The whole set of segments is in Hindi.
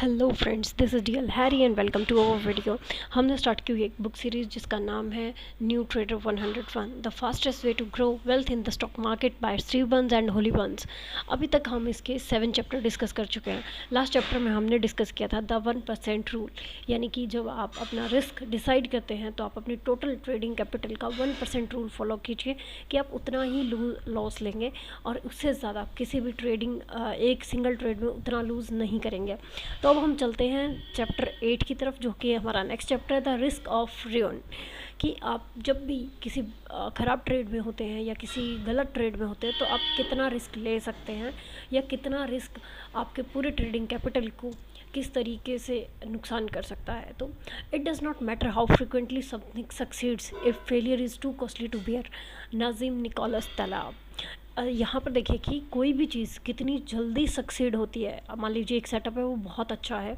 Hello friends, this is DL Harry and welcome to our video. हमने स्टार्ट की हुई एक बुक सीरीज़ जिसका नाम है new trader 101, the fastest way to grow wealth in the stock market by Steve Burns and Holly Burns. अभी तक हम इसके 7 चैप्टर डिस्कस कर चुके हैं। लास्ट चैप्टर में हमने डिस्कस किया था द 1% रूल, यानी कि जब आप अपना रिस्क डिसाइड करते हैं तो आप अपनी टोटल ट्रेडिंग कैपिटल का 1% रूल फॉलो कीजिए कि आप उतना ही लॉस लेंगे और उससे ज़्यादा किसी भी ट्रेडिंग एक सिंगल ट्रेड में उतना लूज़ नहीं करेंगे। तो अब हम चलते हैं चैप्टर 8 की तरफ, जो कि हमारा नेक्स्ट चैप्टर है द रिस्क ऑफ रियन। कि आप जब भी किसी ख़राब ट्रेड में होते हैं या किसी गलत ट्रेड में होते हैं तो आप कितना रिस्क ले सकते हैं या कितना रिस्क आपके पूरे ट्रेडिंग कैपिटल को किस तरीके से नुकसान कर सकता है। तो it does not matter how frequently something succeeds if failure is too costly to bear. Nassim Nicholas Taleb. यहाँ पर देखिए कि कोई भी चीज़ कितनी जल्दी सक्सीड होती है। मान लीजिए एक सेटअप है वो बहुत अच्छा है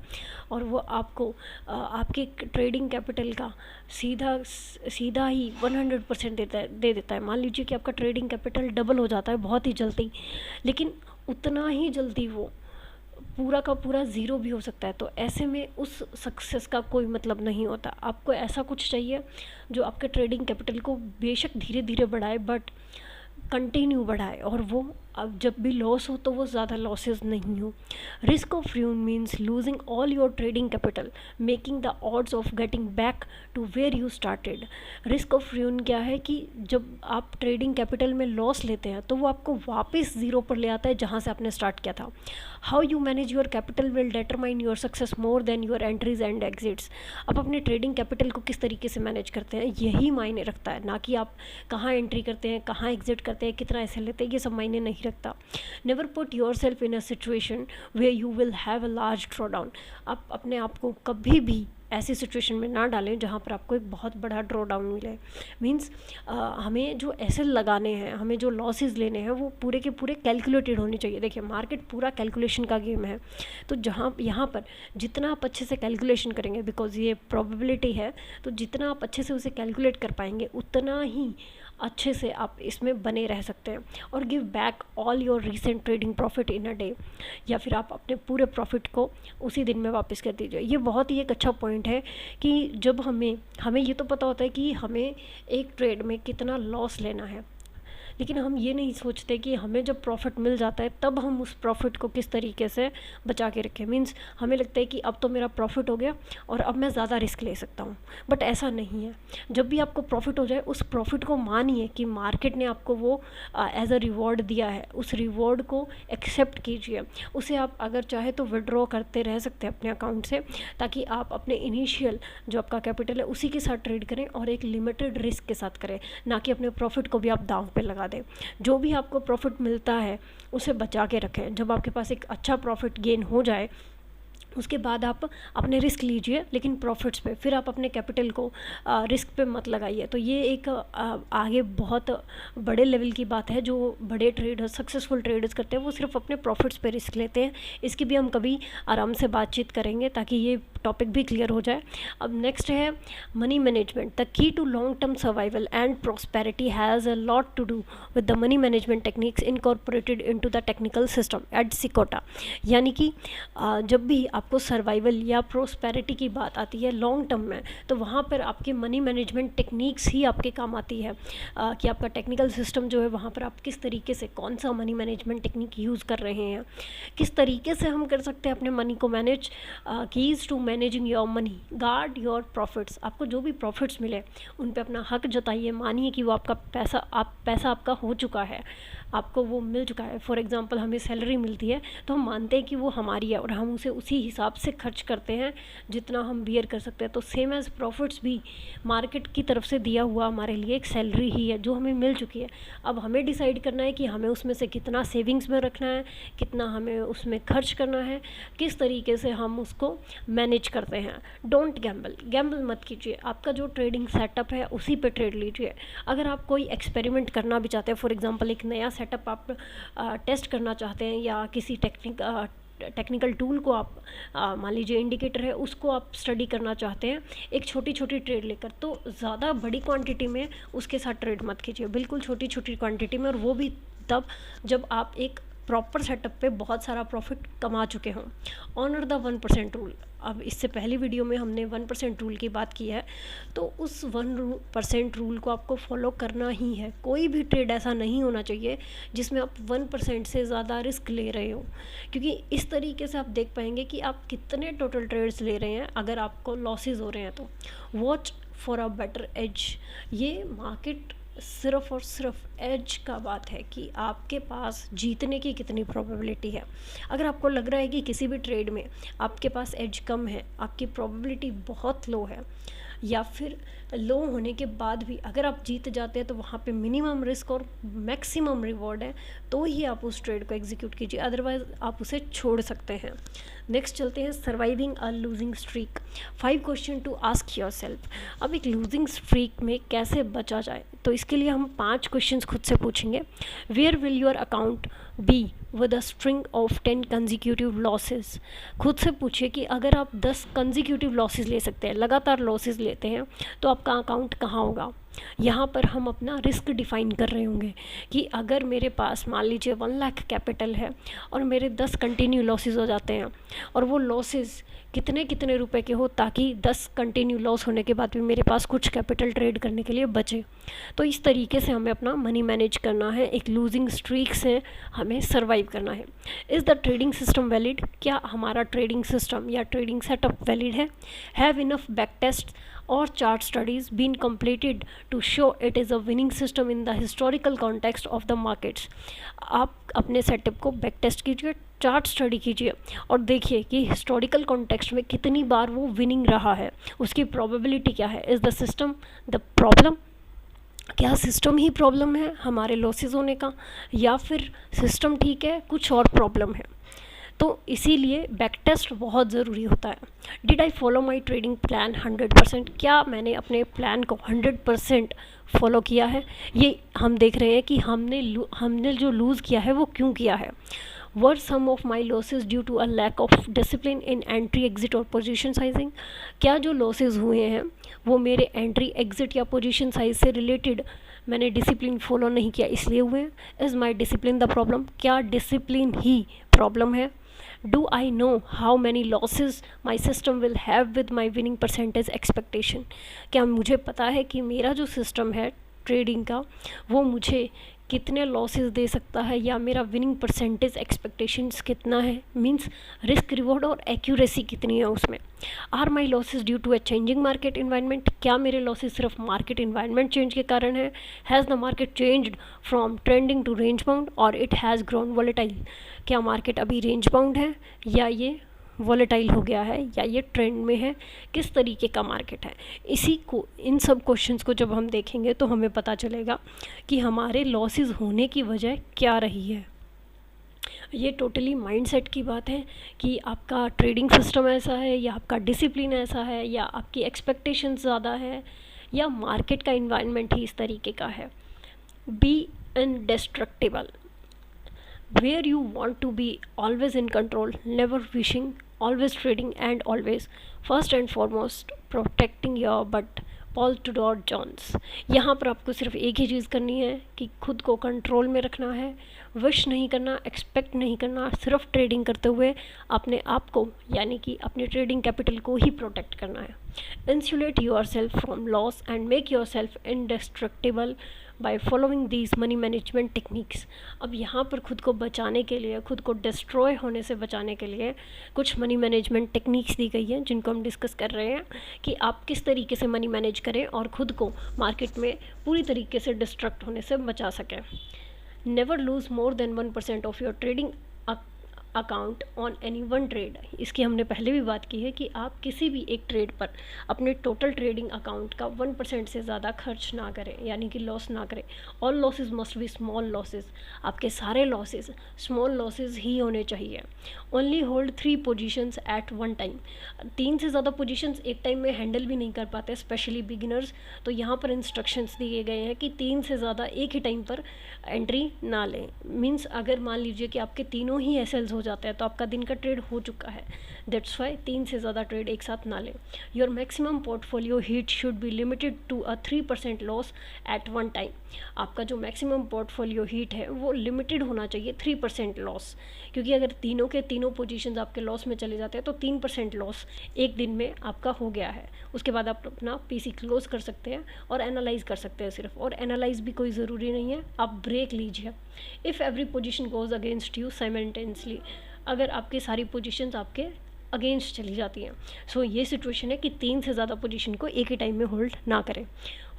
और वो आपको आपके ट्रेडिंग कैपिटल का सीधा ही 100% दे देता है। मान लीजिए कि आपका ट्रेडिंग कैपिटल डबल हो जाता है बहुत ही जल्दी, लेकिन उतना ही जल्दी वो पूरा का पूरा ज़ीरो भी हो सकता है। तो ऐसे में उस सक्सेस का कोई मतलब नहीं होता। आपको ऐसा कुछ चाहिए जो आपके ट्रेडिंग कैपिटल को बेशक धीरे धीरे बढ़ाए बट कंटिन्यू बढ़ाए, और वो अब जब भी लॉस हो तो वो ज़्यादा लॉसेस नहीं हो। Risk of ruin means losing all your trading capital, making the odds of getting back to where you started. Risk of ruin क्या है कि जब आप ट्रेडिंग कैपिटल में लॉस लेते हैं तो वो आपको वापस ज़ीरो पर ले आता है जहाँ से आपने स्टार्ट किया था। How you manage your capital will determine your success more than your entries and exits. आप अपने ट्रेडिंग कैपिटल को किस तरीके से मैनेज करते हैं यही मायने रखता है, ना कि आप कहाँ एंट्री करते हैं, कहाँ एग्जिट करते हैं, कितना ऐसे लेते हैं, ये सब मायने नहीं रखता। Never put your self in a situation way you will have a large draw down. आप अपने आप को कभी भी ऐसी सिचुएशन में ना डालें जहाँ पर आपको एक बहुत बड़ा ड्रॉ डाउन मिले। मीन्स हमें जो ऐसे लगाने हैं, हमें जो लॉसेस लेने हैं वो पूरे के पूरे कैलकुलेटेड होनी चाहिए। देखिए मार्केट पूरा कैलकुलेशन का गेम है, तो जहाँ यहाँ पर जितना आप अच्छे से कैलकुलेशन करेंगे, बिकॉज ये प्रोबेबिलिटी है, तो जितना आप अच्छे से उसे कैलकुलेट कर पाएंगे उतना ही अच्छे से आप इसमें बने रह सकते हैं। और give back all your recent trading profit in a day, या फिर आप अपने पूरे प्रॉफिट को उसी दिन में वापस कर दीजिए। ये बहुत ही एक अच्छा पॉइंट है कि जब हमें ये तो पता होता है कि हमें एक ट्रेड में कितना लॉस लेना है, लेकिन हम ये नहीं सोचते कि हमें जब प्रॉफिट मिल जाता है तब हम उस प्रॉफिट को किस तरीके से बचा के रखें। मीन्स हमें लगता है कि अब तो मेरा प्रॉफिट हो गया और अब मैं ज़्यादा रिस्क ले सकता हूँ, बट ऐसा नहीं है। जब भी आपको प्रॉफिट हो जाए उस प्रॉफिट को मानिए कि मार्केट ने आपको वो एज अ रिवॉर्ड दिया है, उस रिवॉर्ड को एक्सेप्ट कीजिए। उसे आप अगर चाहे तो विड्रॉ करते रह सकते हैं अपने अकाउंट से, ताकि आप अपने इनिशियल जो आपका कैपिटल है उसी के साथ ट्रेड करें और एक लिमिटेड रिस्क के साथ करें, ना कि अपने प्रॉफिट को भी आप दांव पे लगा दें। जो भी आपको प्रॉफिट मिलता है उसे बचा के रखें। जब आपके पास एक अच्छा प्रॉफिट गेन हो जाए उसके बाद आप अपने रिस्क लीजिए, लेकिन प्रॉफिट्स पे, फिर आप अपने कैपिटल को रिस्क पे मत लगाइए। तो ये एक आगे बहुत बड़े लेवल की बात है। जो बड़े ट्रेडर्स, सक्सेसफुल ट्रेडर्स करते हैं वो सिर्फ अपने प्रॉफिट्स पे रिस्क लेते हैं। इसकी भी हम कभी आराम से बातचीत करेंगे ताकि ये टॉपिक भी क्लियर हो जाए। अब नेक्स्ट है money management. The key to long term survival and prosperity has a lot to do with the money management techniques incorporated into the technical system at सिकोटा। यानी कि जब भी आपको सर्वाइवल या प्रोस्पेरिटी की बात आती है लॉन्ग टर्म में, तो वहाँ पर आपके मनी मैनेजमेंट टेक्निक्स ही आपके काम आती है। कि आपका टेक्निकल सिस्टम जो है वहाँ पर आप किस तरीके से कौन सा मनी मैनेजमेंट टेक्निक यूज़ कर रहे हैं, किस तरीके से हम कर सकते हैं अपने मनी को manage. Keys to managing your money, guard your profits. आपको जो भी प्रॉफिट्स मिले उन पे अपना हक जताइए, मानिए कि वो आपका पैसा आपका हो चुका है, आपको वो मिल चुका है। फॉर एग्जांपल हमें सैलरी मिलती है तो हम मानते हैं कि वो हमारी है और हम उसे उसी हिसाब से खर्च करते हैं जितना हम बियर कर सकते हैं। तो सेम एज़ प्रॉफिट्स भी मार्केट की तरफ से दिया हुआ हमारे लिए एक सैलरी ही है जो हमें मिल चुकी है। अब हमें डिसाइड करना है कि हमें उसमें से कितना सेविंग्स में रखना है, कितना हमें उसमें खर्च करना है, किस तरीके से हम उसको मैनेज करते हैं। डोंट गैम्बल मत कीजिए। आपका जो ट्रेडिंग सेटअप है उसी पे ट्रेड लीजिए। अगर आप कोई एक्सपेरिमेंट करना भी चाहते हैं, फॉर एग्जांपल एक नया सेटअप आप टेस्ट करना चाहते हैं, या किसी टेक्निकल टूल को आप मान लीजिए इंडिकेटर है उसको आप स्टडी करना चाहते हैं एक छोटी छोटी ट्रेड लेकर, तो ज़्यादा बड़ी क्वांटिटी में उसके साथ ट्रेड मत कीजिए। बिल्कुल छोटी छोटी क्वांटिटी में, और वो भी तब जब आप एक प्रॉपर सेटअप पे बहुत सारा प्रॉफिट कमा चुके हों। Honour the 1% rule. अब इससे पहली वीडियो में हमने 1% रूल की बात की है, तो उस 1% रूल को आपको फॉलो करना ही है। कोई भी ट्रेड ऐसा नहीं होना चाहिए जिसमें आप 1% से ज़्यादा रिस्क ले रहे हो, क्योंकि इस तरीके से आप देख पाएंगे कि आप कितने टोटल ट्रेड्स ले रहे हैं अगर आपको लॉसेज हो रहे हैं तो। Watch for a better edge. ये मार्केट सिर्फ और सिर्फ एज का बात है कि आपके पास जीतने की कितनी प्रोबेबिलिटी है। अगर आपको लग रहा है कि किसी भी ट्रेड में आपके पास एज कम है, आपकी प्रोबेबिलिटी बहुत लो है, या फिर लो होने के बाद भी अगर आप जीत जाते हैं तो वहाँ पे मिनिमम रिस्क और मैक्सिमम रिवॉर्ड है, तो ही आप उस ट्रेड को एग्जीक्यूट कीजिए, अदरवाइज आप उसे छोड़ सकते हैं। नेक्स्ट चलते हैं surviving a losing streak. 5 question to ask yourself. अब एक लूजिंग स्ट्रीक में कैसे बचा जाए, तो इसके लिए हम 5 क्वेश्चन खुद से पूछेंगे। Where will your account be with a string of 10 consecutive losses. खुद से पूछिए कि अगर आप 10 कंजिक्यूटिव लॉसेस ले सकते हैं, लगातार लॉसेस लेते हैं, तो आपका अकाउंट कहाँ होगा। यहाँ पर हम अपना रिस्क डिफ़ाइन कर रहे होंगे कि अगर मेरे पास मान लीजिए 1 लाख कैपिटल है और मेरे 10 कंटिन्यू लॉसेस हो जाते हैं, और वो लॉसेस कितने कितने रुपए के हो, ताकि 10 कंटिन्यू लॉस होने के बाद भी मेरे पास कुछ कैपिटल ट्रेड करने के लिए बचे। तो इस तरीके से हमें अपना मनी मैनेज करना है, एक लूजिंग स्ट्रीक से हमें सर्वाइव करना है। Is the trading system valid. क्या हमारा ट्रेडिंग सिस्टम या ट्रेडिंग सेटअप वैलिड है। Have enough back test or chart studies been completed to show it is a winning system in the historical context of the markets। आप अपने सेटअप को बैक टेस्ट कीजिए, चार्ट स्टडी कीजिए और देखिए कि हिस्टोरिकल कॉन्टेक्स्ट में कितनी बार वो विनिंग रहा है, उसकी प्रोबेबिलिटी क्या है। Is the system the problem. क्या सिस्टम ही प्रॉब्लम है हमारे लॉसेस होने का, या फिर सिस्टम ठीक है कुछ और प्रॉब्लम है। तो इसीलिए बैक टेस्ट बहुत ज़रूरी होता है। Did I follow my trading plan 100%। क्या मैंने अपने प्लान को 100% फॉलो किया है। ये हम देख रहे हैं कि हमने जो लूज़ किया है वो क्यों किया है। Were some of my losses due to a lack of discipline in entry exit और पोजीशन साइजिंग। क्या जो लॉसेज हुए हैं वो मेरे एंट्री एग्जिट या पोजीशन साइज से रिलेटेड मैंने डिसिप्लिन फॉलो नहीं किया इसलिए हुए हैं। Is my discipline the problem. क्या डिसिप्लिन ही प्रॉब्लम है। Do I know how many losses my system will have with my winning percentage expectation। क्या मुझे पता है कि मेरा जो सिस्टम है ट्रेडिंग का वो मुझे कितने लॉसेस दे सकता है, या मेरा विनिंग परसेंटेज एक्सपेक्टेशंस कितना है, मींस रिस्क रिवॉर्ड और एक्यूरेसी कितनी है उसमें। Are my losses due to a changing market environment. क्या मेरे लॉसेस सिर्फ मार्केट इन्वायरमेंट चेंज के कारण है। Has the market changed from trending to range bound और इट हैज़ ग्रोन वॉलेटाइल। क्या मार्केट अभी रेंज बाउंड है या ये वॉलेटाइल हो गया है या ये ट्रेंड में है, किस तरीके का मार्केट है। इसी को इन सब क्वेश्चंस को जब हम देखेंगे तो हमें पता चलेगा कि हमारे लॉसेस होने की वजह क्या रही है। ये टोटली माइंडसेट की बात है कि आपका ट्रेडिंग सिस्टम ऐसा है, या आपका डिसिप्लिन ऐसा है, या आपकी एक्सपेक्टेशंस ज़्यादा है, या मार्केट का इन्वायरमेंट ही इस तरीके का है। B इनडेस्ट्रक्टिबल। Where you want to be always in control, never wishing, always trading, and always first and foremost protecting your butt। Paul Tudor Jones. यहाँ पर आपको सिर्फ एक ही चीज़ करनी है कि खुद को कंट्रोल में रखना है, विश नहीं करना, एक्सपेक्ट नहीं करना, सिर्फ ट्रेडिंग करते हुए अपने आप को यानी कि अपने ट्रेडिंग कैपिटल को ही प्रोटेक्ट करना है। Insulate your self from loss and make your self इंडेस्ट्रक्टिबल by following these money management techniques. अब यहाँ पर खुद को बचाने के लिए, खुद को डिस्ट्रॉय होने से बचाने के लिए कुछ मनी मैनेजमेंट टेक्निक्स दी गई हैं जिनको हम डिस्कस कर रहे हैं कि आप किस तरीके से मनी मैनेज करें और ख़ुद को मार्केट में पूरी तरीके से डिस्ट्रक्ट होने से बचा सकें। Never loose more than 1% of your trading account on any one trade. इसकी हमने पहले भी बात की है कि आप किसी भी एक ट्रेड पर अपने टोटल ट्रेडिंग अकाउंट का 1% से ज़्यादा खर्च ना करें, यानी कि लॉस ना करें। All losses must be small losses. आपके सारे लॉसेस स्मॉल लॉसेस ही होने चाहिए। Only hold 3 positions at one time. 3 से ज़्यादा पोजीशंस एक टाइम में हैंडल भी नहीं कर पाते, स्पेशली बिगिनर्स। तो यहाँ पर इंस्ट्रक्शंस दिए गए हैं कि 3 से ज़्यादा एक ही टाइम पर एंट्री ना लें। मीन्स अगर मान लीजिए कि आपके तीनों ही एसएल्स हो जाता है तो आपका दिन का ट्रेड हो चुका है। दैट्स वाई 3 से ज़्यादा ट्रेड एक साथ ना लें। Your maximum portfolio heat should be limited to a 3% loss at one time. आपका जो मैक्सिमम पोर्टफोलियो हीट है वो लिमिटेड होना चाहिए 3% लॉस, क्योंकि अगर तीनों के तीनों पोजीशंस आपके लॉस में चले जाते हैं तो 3% लॉस एक दिन में आपका हो गया है। उसके बाद आप अपना पीसी क्लोज कर सकते हैं और एनालाइज कर सकते हैं सिर्फ, और एनालाइज भी कोई ज़रूरी नहीं है, आप ब्रेक लीजिए। If every position goes against you simultaneously, अगर आपकी सारी पोजीशंस आपके अगेंस्ट चली जाती हैं। सो ये सिचुएशन है कि 3 से ज़्यादा पोजीशन को एक ही टाइम में होल्ड ना करें।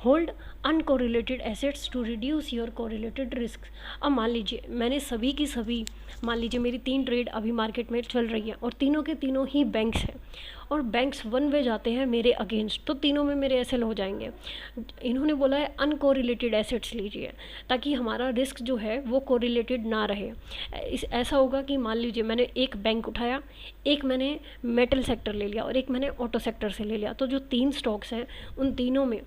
Hold uncorrelated assets to reduce your correlated risk. अब मान लीजिए मैंने सभी की सभी, मान लीजिए मेरी 3 ट्रेड अभी मार्केट में चल रही है और तीनों के तीनों ही बैंक्स हैं, और बैंक्स वन वे जाते हैं मेरे अगेंस्ट, तो तीनों में मेरे एसएल हो जाएंगे। इन्होंने बोला है अनकोरिलेटेड एसेट्स लीजिए, ताकि हमारा रिस्क जो है वो कोरिलेटेड ना रहे। ऐसा होगा कि मान लीजिए मैंने एक बैंक उठाया, एक मैंने मेटल सेक्टर ले लिया और एक मैंने ऑटो सेक्टर से ले लिया, तो जो 3 स्टॉक्स हैं उन तीनों में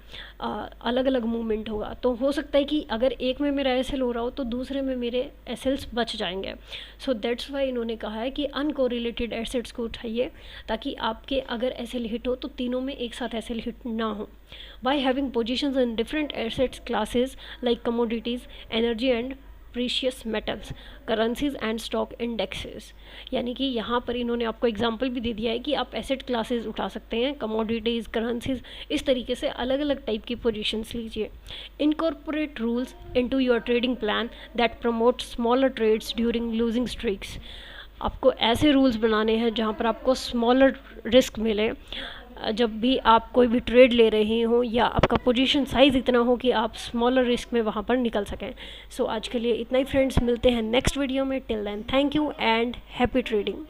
अलग अलग मूवमेंट होगा। तो हो सकता है कि अगर एक में मेरा एसएल हो रहा हो तो दूसरे में मेरे एसएल्स बच जाएंगे। सो दैट्स वाई इन्होंने कहा है कि अनकोरिलेटेड एसेट्स को उठाइए, ताकि आपके अगर एसएल हिट हो तो तीनों में एक साथ एसएल हिट ना हो। By having positions in different assets classes like commodities, energy and precious metals, currencies and stock indexes. यानी कि यहाँ पर इन्होंने आपको एग्जांपल भी दे दिया है कि आप एसेट क्लासेस उठा सकते हैं, कमोडिटीज़, करेंसीज, इस तरीके से अलग अलग टाइप की पोजीशंस लीजिए। Incorporate rules into your trading plan that promote smaller trades during losing streaks. आपको ऐसे रूल्स बनाने हैं जहाँ पर आपको स्मॉलर रिस्क मिले जब भी आप कोई भी ट्रेड ले रहे हो, या आपका पोजीशन साइज़ इतना हो कि आप स्मॉलर रिस्क में वहाँ पर निकल सकें। सो आज के लिए इतना ही फ्रेंड्स, मिलते हैं नेक्स्ट वीडियो में। Till then thank you and happy trading.